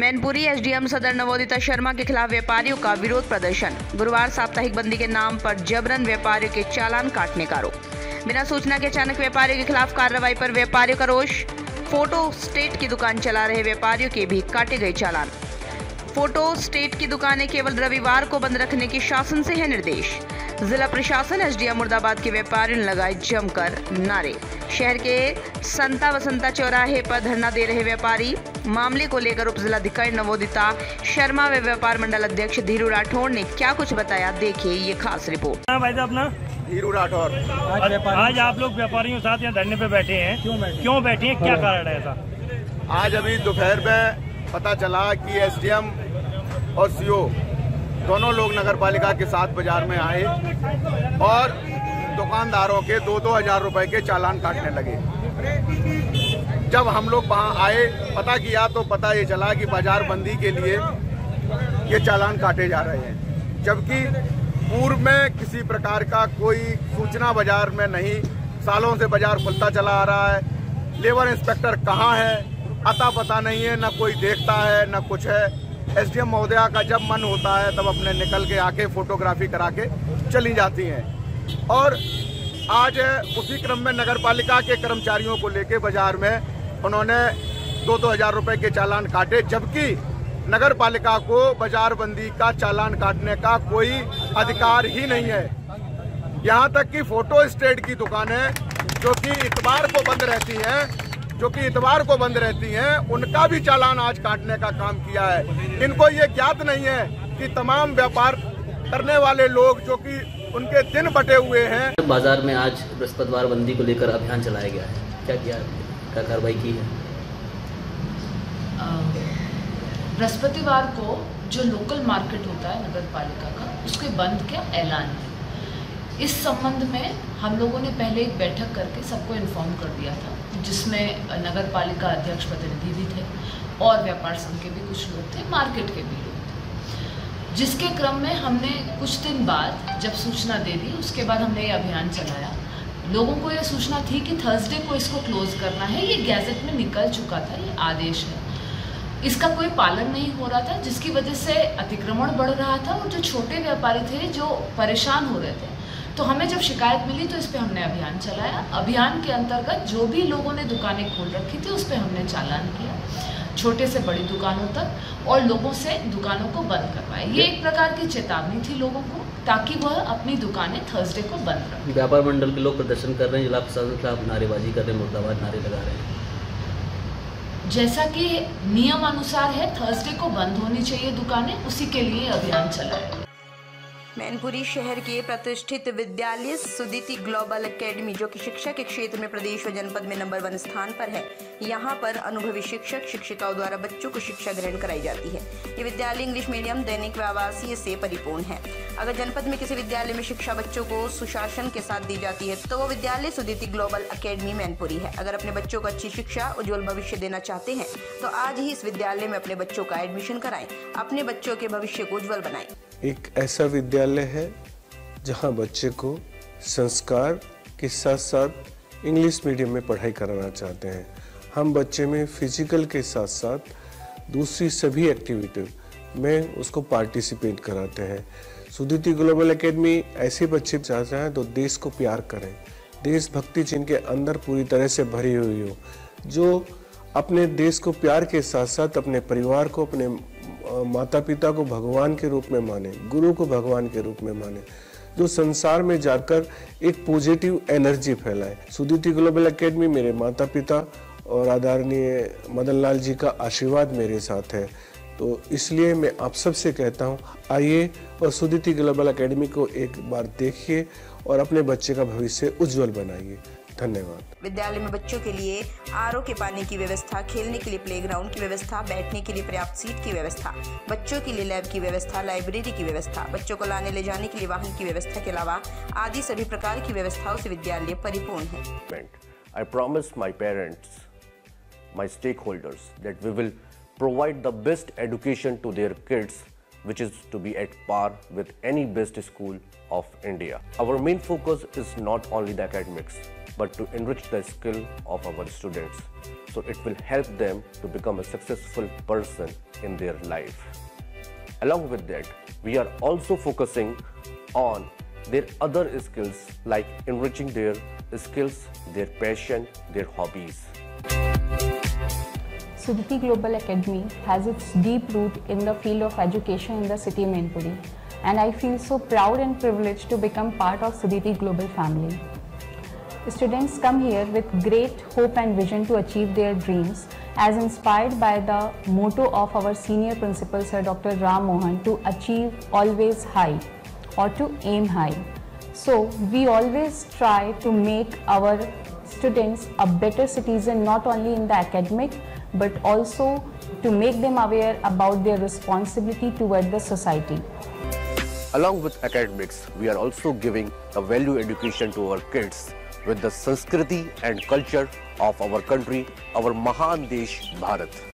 Mainpuri SDM सदर नवोदिता शर्मा के खिलाफ व्यापारियों का विरोध प्रदर्शन। गुरुवार साप्ताहिक बंदी के नाम पर जबरन व्यापारियों के चालान काटने का आरोप। बिना सूचना के अचानक व्यापारियों के खिलाफ कार्रवाई पर व्यापारियों का रोष। फोटो स्टेट की दुकान चला रहे व्यापारियों के भी काटे गए चालान। फोटो स्टेट की दुकानें केवल रविवार को बंद रखने की शासन से है निर्देश। जिला प्रशासन एसडीएम मुर्दाबाद के व्यापारियों ने लगाए जमकर नारे। शहर के संता वसंता चौराहे पर धरना दे रहे व्यापारी। मामले को लेकर उप जिलाधिकारी नवोदिता शर्मा व व्यापार मंडल अध्यक्ष धीरू राठौड़ ने क्या कुछ बताया, देखिए ये खास रिपोर्ट। भाई साहब अपना धीरू राठौड़। आज आप लोग व्यापारियों के साथ यहाँ धरने पे बैठे हैं, क्यों बैठे हैं, क्या कारण है ऐसा? आज अभी दोपहर में पता चला कि एसडीएम और सीओ दोनों लोग नगर पालिका के साथ बाजार में आए और दुकानदारों के 2-2 हजार रुपए के चालान काटने लगे। जब हम लोग वहां आए, पता किया तो पता ये चला कि बाजार बंदी के लिए ये चालान काटे जा रहे हैं, जबकि पूर्व में किसी प्रकार का कोई सूचना बाजार में नहीं। सालों से बाजार खुलता चला आ रहा है। लेबर इंस्पेक्टर कहाँ है, अता पता नहीं है, न कोई देखता है न कुछ है। एसडीएम महोदया का जब मन होता है तब अपने निकल के आके फोटोग्राफी करा के चली जाती हैं। और आज उसी क्रम में नगर पालिका के कर्मचारियों को लेके बाजार में उन्होंने 2-2 हजार रुपए के चालान काटे, जबकि नगर पालिका को बाजार बंदी का चालान काटने का कोई अधिकार ही नहीं है। यहाँ तक कि फोटो स्टेट की दुकानें जो कि इतवार को बंद रहती हैं, उनका भी चालान आज काटने का काम किया है। इनको ये ज्ञात नहीं है कि तमाम व्यापार करने वाले लोग जो कि उनके दिन बटे हुए हैं। बाजार में आज बृहस्पतिवार बंदी को लेकर अभियान चलाया गया है, क्या किया, क्या कार्रवाई की है? बृहस्पतिवार को जो लोकल मार्केट होता है नगर पालिका का, उसके बंद का ऐलान है। इस संबंध में हम लोगों ने पहले एक बैठक करके सबको इन्फॉर्म कर दिया था, जिसमें नगर पालिका अध्यक्ष प्रतिनिधि भी थे और व्यापार संघ के भी कुछ लोग थे, मार्केट के भी लोग थे। जिसके क्रम में हमने कुछ दिन बाद जब सूचना दे दी, उसके बाद हमने ये अभियान चलाया। लोगों को ये सूचना थी कि थर्सडे को इसको क्लोज करना है, ये गैजेट में निकल चुका था, ये आदेश है। इसका कोई पालन नहीं हो रहा था, जिसकी वजह से अतिक्रमण बढ़ रहा था और जो छोटे व्यापारी थे जो परेशान हो रहे थे। तो हमें जब शिकायत मिली तो इस पे हमने अभियान चलाया। अभियान के अंतर्गत जो भी लोगों ने दुकानें खोल रखी थी उस पे हमने चालान किया, छोटे से बड़ी दुकानों तक, और लोगों से दुकानों को बंद करवाए। ये एक प्रकार की चेतावनी थी लोगों को, ताकि वह अपनी दुकानें थर्सडे को बंद रखें। व्यापार मंडल के लोग प्रदर्शन कर रहे हैं, जिला प्रशासन के खिलाफ नारेबाजी कर रहे हैं, मुर्दाबाद नारे लगा रहे हैं। जैसा कि नियम अनुसार है, थर्सडे को बंद होनी चाहिए दुकानें, उसी के लिए अभियान चलाया। मैनपुरी शहर के प्रतिष्ठित विद्यालय सुदिति ग्लोबल एकेडमी, जो कि शिक्षा के क्षेत्र में प्रदेश व जनपद में नंबर 1 स्थान पर है, यहाँ पर अनुभवी शिक्षक शिक्षिकाओं द्वारा बच्चों को शिक्षा ग्रहण कराई जाती है। ये विद्यालय इंग्लिश मीडियम, दैनिक व आवासीय से परिपूर्ण है। अगर जनपद में किसी विद्यालय में शिक्षा बच्चों को सुशासन के साथ दी जाती है तो वो विद्यालय सुदिति ग्लोबल एकेडमी मैनपुरी है। अगर अपने बच्चों को अच्छी शिक्षा, उज्जवल भविष्य देना चाहते हैं तो आज ही इस विद्यालय में अपने बच्चों का एडमिशन कराएं, अपने बच्चों के भविष्य को उज्जवल बनाएं। एक ऐसा विद्यालय है जहां बच्चे को संस्कार के साथ साथ इंग्लिश मीडियम में पढ़ाई कराना चाहते हैं। हम बच्चे में फिजिकल के साथ साथ दूसरी सभी एक्टिविटी में उसको पार्टिसिपेट कराते हैं। सुदिति ग्लोबल एकेडमी ऐसे बच्चे चाहते हैं तो देश को प्यार करें, देशभक्ति जिनके अंदर पूरी तरह से भरी हुई हो, जो अपने देश को प्यार के साथ साथ अपने परिवार को, अपने माता पिता को भगवान के रूप में माने, गुरु को भगवान के रूप में माने, जो संसार में जाकर एक पॉजिटिव एनर्जी फैलाए। सुदिति ग्लोबल एकेडमी मेरे माता पिता और आदरणीय मदन लाल जी का आशीर्वाद मेरे साथ है, तो इसलिए मैं आप सबसे कहता हूँ, आइए और सुदिति ग्लोबल एकेडमी को एक बार देखिए और अपने बच्चे का भविष्य उज्जवल बनाइए। धन्यवाद। विद्यालय में बच्चों के लिए आरओ के पानी की व्यवस्था, खेलने के लिए प्लेग्राउंड की व्यवस्था, बैठने के लिए पर्याप्त सीट की व्यवस्था, बच्चों के लिए लैब की व्यवस्था, लाइब्रेरी की व्यवस्था, बच्चों को लाने ले जाने के लिए वाहन की व्यवस्था के अलावा आदि सभी प्रकार की व्यवस्थाओं से विद्यालय परिपूर्ण है। I promise my parents, my stakeholders, that we will provide the best education to their kids, which is to be at par with any best school of India. Our main focus is not only the academics, but to enrich the skill of our students. So it will help them to become a successful person in their life. Along with that, we are also focusing on their other skills like enriching their skills, their passion, their hobbies. Siddhiti Global Academy has its deep root in the field of education in the city Mainpuri, and I feel so proud and privileged to become part of Siddhiti Global family. Students come here with great hope and vision to achieve their dreams, as inspired by the motto of our senior principal Sir Dr. Ram Mohan, to achieve always high or to aim high. So we always try to make our students a better citizen, not only in the academic but also to make them aware about their responsibility toward the society. Along with academics, we are also giving a value education to our kids with the Sanskriti and culture of our country, our Mahan Desh Bharat.